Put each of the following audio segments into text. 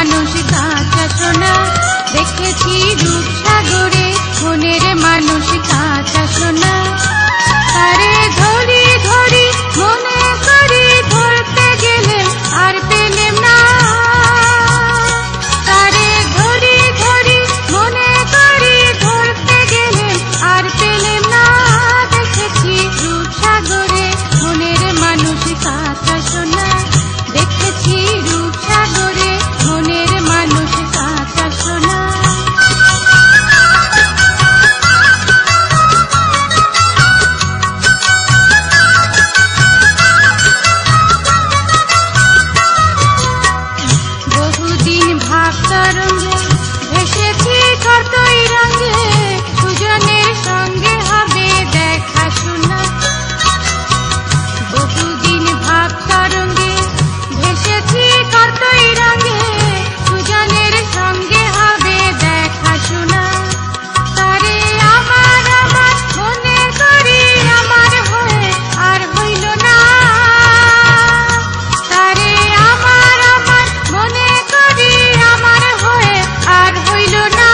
মানুষ কাঁচা সোনা, দেখেছি রূপসাগরে মনের মানুষ কাঁচা সোনা। তারে ধরি ধরি মনে করি ধরতে গেলে আর পেলেম না, তারে ধরি ধরি মনে করি ধরতে গেলে আর পেলেম না। দেখেছি রূপসাগরে মনের মানুষ কাঁচা সোনা, দেখেছি রূপসাগরে মনের মানুষ কাঁচা সোনা। বহুদিন ভাব তরঙ্গে ভেসেছি কতই রঙে, সুজনের সঙ্গে হবে দেখা শোনা। বহুদিন ভাব তরঙ্গে ভেসেছি কতই রঙে, সুজনের সঙ্গে হবে দেখা শোনা। তারে আমার আমার মনে করি আমার হয়ে আর হইল না, তারে আমার আমার মনে করি আমার হয়ে আর হইল না।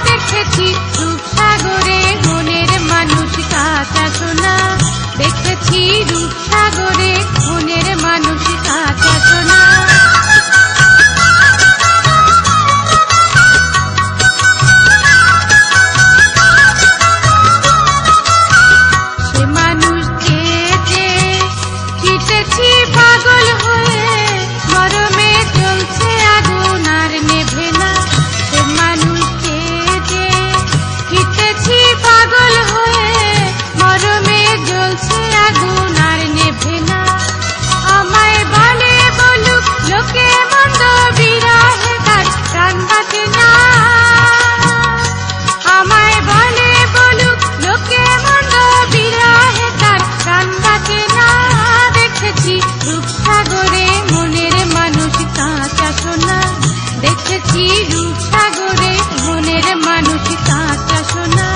দেখেছি রূপসাগরে মনের মানুষ কাঁচা সোনা, দেখেছি রূপসাগরে মনের মানুষ কাঁচা সোনা। সে মানুষ যে ফিটেছি পাগল হয়ে, মরমে চলছে আগুন আর নেভে না। সে মানুষ যে ফিটেছি পাগল হয়ে, মরমে জ্বলছে আগুন আর নেভে না। আমায় বলে বলুক লোকে মন্দ বিরহে তার প্রাণ বাঁচে না, আমায় বলে বলুক লোকে মন্দ বিরহে তার প্রাণ বাঁচে না। দেখেছি রূপসাগরে মনের মানুষ কাঁচা সোনা, দেখেছি রূপসাগরে মনের মানুষ কাঁচা সোনা।